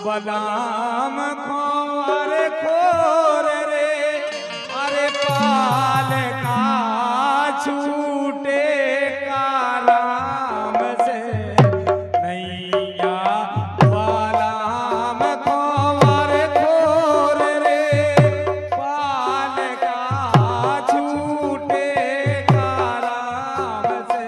बदाम खोर खोर रे अरे पाल का छूटे का राम से नैया बदाम खोर खोर रे पाल का छूटे का राम से।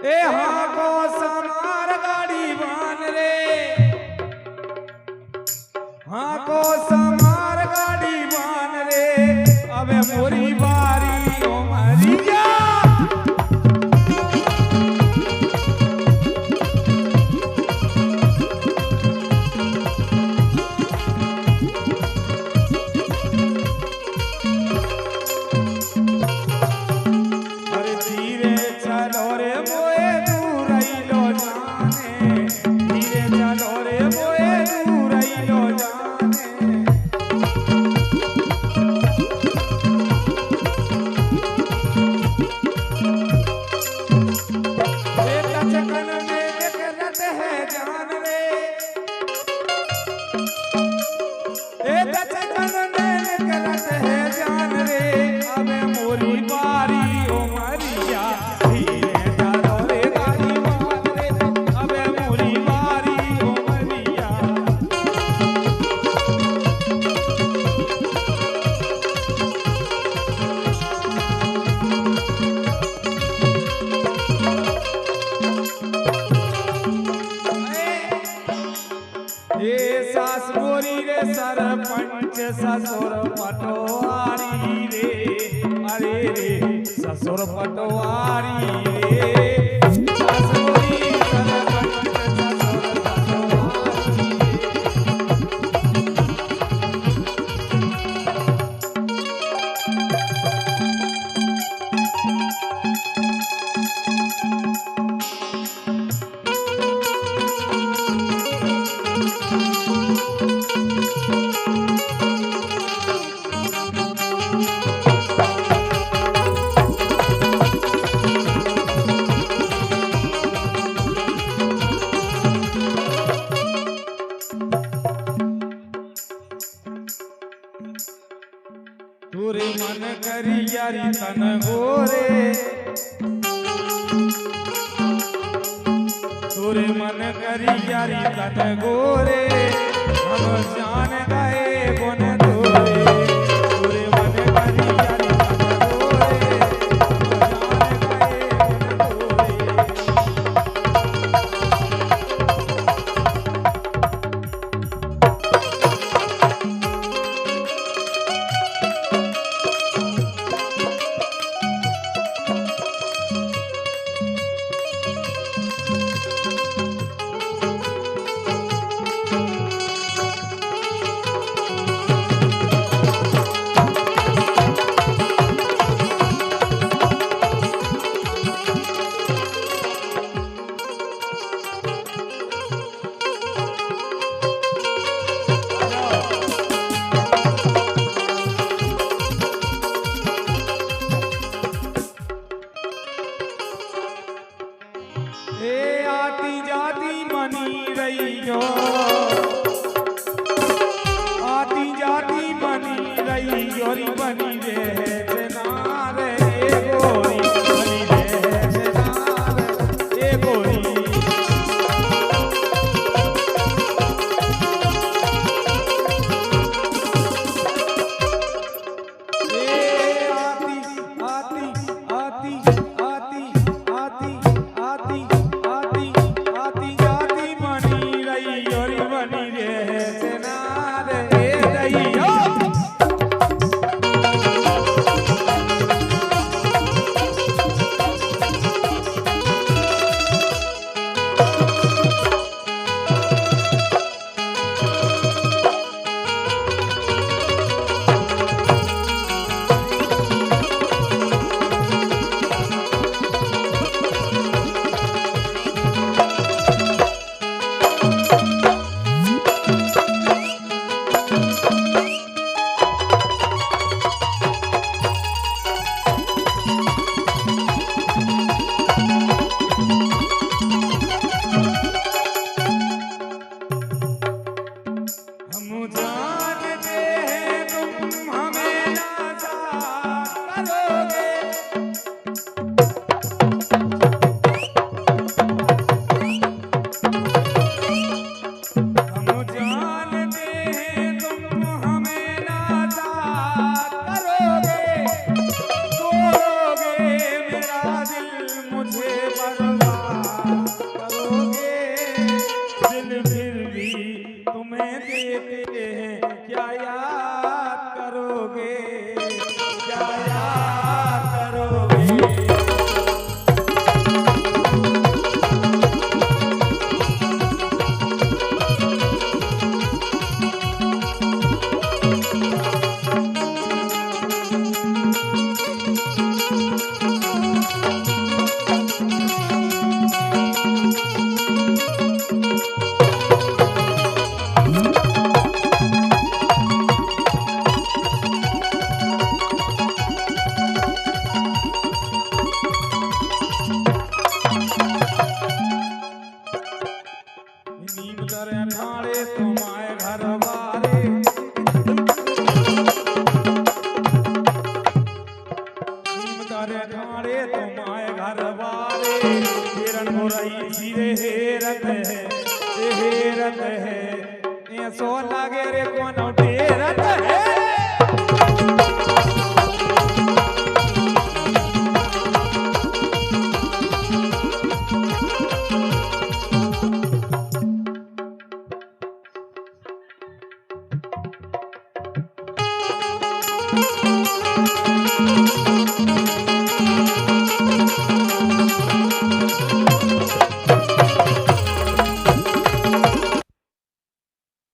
ए हाँ को समार गाड़ी बान रे, हाँ को समार गाड़ी बान रे, अबे मोरी बारी ओ मरिया। अरे धीरे चलो रे मोए दूर आइलो जाने, धीरे चलो रे मोए दूर आइलो जाने। बेटा चकन में निकलत है जान रे, बेटा चकन में निकलत है जान रे, अबे मोरी बारी ओ मरिया। धीरे चलो रे गाड़ी बान रे, अबे मोरी बारी ओ मरिया। ये सास मोरी रे सरपंच ससुर पटवारी रे, अरे रे ससुर पटवारी रे, सास मोरी सरपंच ससुर पटवारी रे। तोरे मन करी यारी तन गोरे, तोरे मन करी यारी तन गोरे, हम जान गए गुन तोरे। तोरे मन करी यारी तन गोरे, हम जान गए गुन तोरे। ए आती जाती मनी रहियो, आती जाती मनी रहियो री बनी रे जनार ए गोरी, बनी रे जनार ए गोरी। दिल फिर भी तुम्हें देते हैं, क्या याद करोगे, क्या याद करोगे। नीम करे ठाणे तुम्हारे घर बारे, नीम करे ठाणे तुम्हारे घर बारे, हिरण मुरई जीरे हेरत है, ये सो लागे रे कोनो ढेरत है।